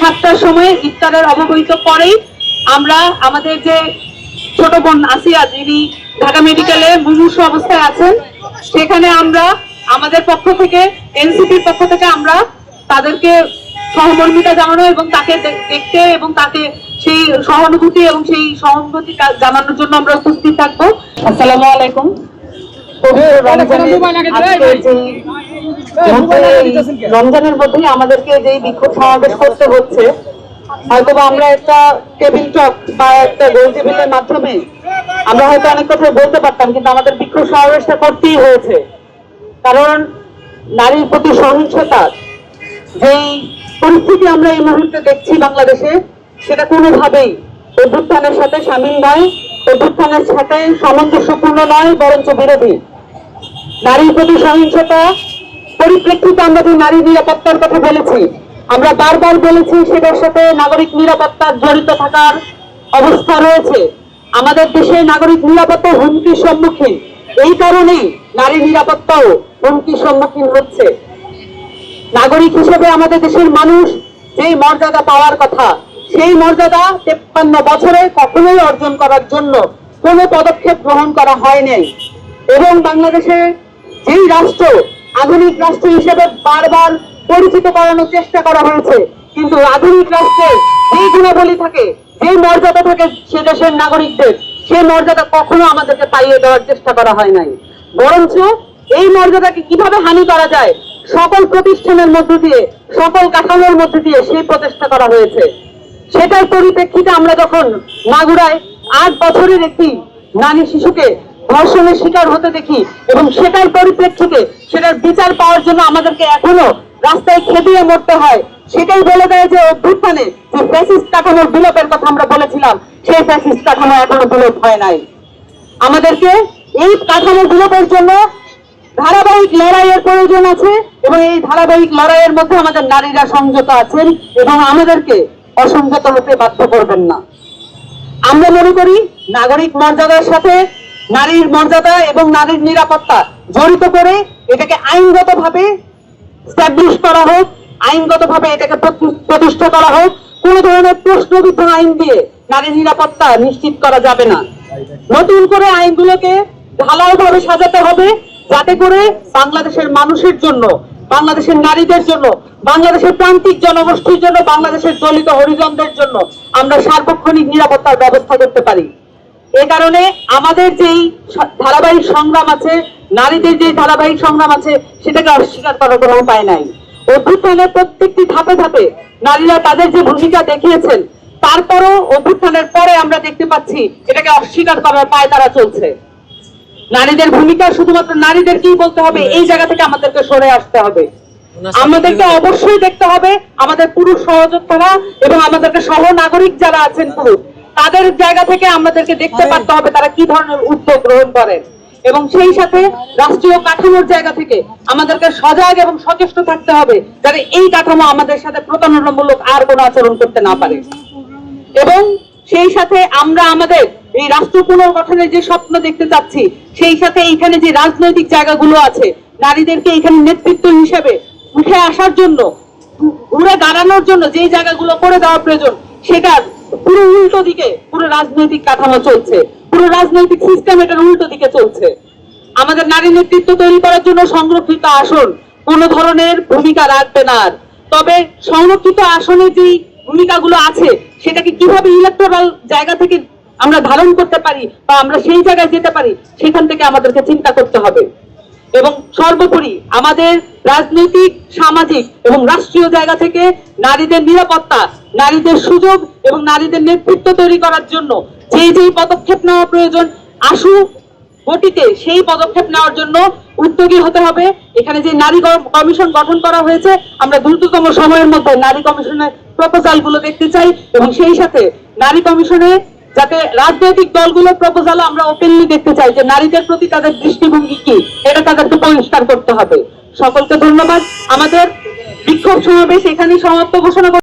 7টার সময় ইফতারের অবহিত পরেই আমরা আমাদের যে ছোট বোন আসিয়া, যিনি ঢাকা মেডিকেলে মুমূর্ষু অবস্থায় আছেন, সেখানে আমরা আমাদের পক্ষ থেকে, এনসিপির পক্ষ থেকে আমরা তাদেরকে সহমর্মিতা জানানো এবং তাকে দেখতে এবং তাকে সেই সহানুভূতি এবং সেই সহানুভূতি জানানোর জন্য আমরা উপস্থিত থাকবো। আসসালামু আলাইকুম। রমজানের মধ্যে আমাদেরকে যেই বিক্ষোভ সমাবেশ করতে হচ্ছে, হয়তো আমরা একটা টেবিল টক বা একটা গোল টেবিলের মাধ্যমে আমরা হয়তো অনেক কথা বলতে পারতাম, কিন্তু আমাদের বিক্ষোভ সমাবেশটা করতেই হয়েছে। কারণ নারীর প্রতি সহিংসতা যেই পরিস্থিতি আমরা এই মুহূর্তে দেখছি বাংলাদেশে, সেটা কোনোভাবেই অভ্যুত্থানের সাথে সামিল নয়, অভ্যুত্থানের সাথে সামঞ্জস্যপূর্ণ নয়, বরঞ্চ বিরোধী। নারীর প্রতি সহিংসতা পরিপ্রেক্ষিতে আমরা যে নারী নিরাপত্তার কথা বলেছি, আমরা বারবার বলেছি সেটার সাথে নাগরিক নিরাপত্তার জড়িত থাকার অবস্থা রয়েছে। আমাদের দেশে নাগরিক নিরাপত্তা হুমকির সম্মুখীন, এই কারণেই নারী নিরাপত্তাও হুমকির সম্মুখীন হচ্ছে। নাগরিক হিসেবে আমাদের দেশের মানুষ যেই মর্যাদা পাওয়ার কথা, সেই মর্যাদা 53 বছরে কখনোই অর্জন করার জন্য কোনো পদক্ষেপ গ্রহণ করা হয় নাই। এবং বাংলাদেশে যেই রাষ্ট্র আধুনিক রাষ্ট্র হিসেবে বারবার পরিচিত করানোর চেষ্টা করা হয়েছে, কিন্তু আধুনিক রাষ্ট্রের যেই গুণাবলী থাকে, যেই মর্যাদা থাকে সে দেশের নাগরিকদের, সেই মর্যাদা কখনো আমাদেরকে পাইয়ে দেওয়ার চেষ্টা করা হয় নাই। বরঞ্চ এই মর্যাদাকে কিভাবে হানি করা যায়, সকল প্রতিষ্ঠানের মধ্য দিয়ে, সকল কাঠামোর মধ্য দিয়ে সেই প্রচেষ্টা করা হয়েছে। সেটার পরিপ্রেক্ষিতে আমরা যখন মাগুরায় 8 বছরের একটি নারী শিশুকে ধর্ষণের শিকার হতে দেখি, এবং সেটার পরিপ্রেক্ষিতে সেটার বিচার পাওয়ার জন্য আমাদেরকে এখনো রাস্তায় খেপিয়ে মরতে হয়, সেটাই বলে দেয় যে অভ্যুত্থানে যে ফ্যাসিস্ট কাঠামোর বিলোপের কথা আমরা বলেছিলাম, সেই ফ্যাসিস্ট কাঠামো এখনো বিলোপ হয় নাই। আমাদেরকে এই কাঠামো বিলোপের জন্য ধারাবাহিক লড়াইয়ের প্রয়োজন আছে, এবং এই ধারাবাহিক লড়াইয়ের মধ্যে আমাদের নারীরা সংযত আছেন এবং আমাদেরকে অসংযত হতে বাধ্য করবেন না। আমরা মনে করি নাগরিক মর্যাদার সাথে নারীর মর্যাদা এবং নারীর নিরাপত্তা জড়িত করে এটাকে আইনগতভাবে স্ট্যাবলিশ করা হোক, আইনগতভাবে এটাকে প্রতিষ্ঠা করা হোক। কোন ধরনের প্রশ্নবিদ্ধ আইন দিয়ে নারীর নিরাপত্তা নিশ্চিত করা যাবে না। নতুন করে আইনগুলোকে ঢালাওভাবে সাজাতে হবে, যাতে করে বাংলাদেশের মানুষের জন্য, বাংলাদেশের নারীদের জন্য, বাংলাদেশের প্রান্তিক জনগোষ্ঠীর জন্য, বাংলাদেশের দলিত হরিজনদের জন্য আমরা সার্বক্ষণিক নিরাপত্তার ব্যবস্থা করতে পারি। এ কারণে আমাদের যেই ধারাবাহিক সংগ্রাম আছে, নারীদের যে ধারাবাহিক সংগ্রাম আছে, সেটাকে অস্বীকার করার কোনো উপায় নাই। অভ্যুত্থানের প্রত্যেকটি ধাপে ধাপে নারীরা তাদের যে ভূমিকা দেখিয়েছেন, তারপরও অভ্যুত্থানের পরে আমরা দেখতে পাচ্ছি এটাকে অস্বীকার করার পায়তারা চলছে। নারীদের ভূমিকা শুধুমাত্র নারীদেরকেই বলতে হবে, এই জায়গা থেকে আমাদেরকে সরে আসতে হবে। আমাদেরকে অবশ্যই দেখতে হবে আমাদের পুরুষ সহযোদ্ধারা এবং আমাদেরকে সহ নাগরিক যারা আছেন পুরুষ, তাদের জায়গা থেকে আমাদেরকে দেখতে পারতে হবে তারা কি ধরনের উদ্যোগ গ্রহণ করেন, এবং সেই সাথে রাষ্ট্রীয় কাঠামোর জায়গা থেকে আমাদেরকে সজাগ এবং সচেষ্ট থাকতে হবে যাতে এই কাঠামো আমাদের সাথে প্রতারণামূলক আর কোনো আচরণ করতে না পারে। এবং সেই সাথে আমরা আমাদের এই রাষ্ট্র পুনর্গঠনের যে স্বপ্ন দেখতে চাচ্ছি, সেই সাথে এইখানে যে রাজনৈতিক জায়গাগুলো আছে, নারীদেরকে এখানে নেতৃত্ব হিসেবে উঠে আসার জন্য, ঘুরে দাঁড়ানোর জন্য যেই জায়গাগুলো করে দেওয়া প্রয়োজন, সেটা পুরো উল্টো দিকে পুরো রাজনৈতিক কাঠামো চলছে, পুরো রাজনৈতিক সিস্টেম এটার উল্টো দিকে চলছে। আমাদের নারী নেতৃত্ব তৈরি করার জন্য সংরক্ষিত আসন কোনো ধরনের ভূমিকা রাখবে না। তবে সংরক্ষিত আসনে যে ভূমিকাগুলো আছে, সেটাকে কিভাবে ইলেকটোরাল জায়গা থেকে আমরা ধারণ করতে পারি বা আমরা সেই জায়গায় যেতে পারি, সেখান থেকে আমাদেরকে চিন্তা করতে হবে। এবং সর্বোপরি আমাদের রাজনৈতিক, সামাজিক এবং রাষ্ট্রীয় জায়গা থেকে নারীদের নিরাপত্তা, নারীদের সুযোগ এবং নারীদের নেতৃত্ব তৈরি করার জন্য যেই পদক্ষেপ নেওয়া প্রয়োজন আশু গতিতে, সেই পদক্ষেপ নেওয়ার জন্য উদ্যোগী হতে হবে। এখানে যে নারী কমিশন গঠন করা হয়েছে, আমরা দ্রুততম সময়ের মধ্যে নারী কমিশনের প্রপোজাল গুলো দেখতে চাই, এবং সেই সাথে নারী কমিশনে যাতে রাজনৈতিক দলগুলোর প্রপোজালও আমরা ওপেনলি দেখতে চাই যে নারীদের প্রতি তাদের দৃষ্টিভঙ্গি কি, এটা তাদেরকে পরিষ্কার করতে হবে। সকলকে ধন্যবাদ। আমাদের বিক্ষোভ সমাবেশ এখানেই সমাপ্ত ঘোষণা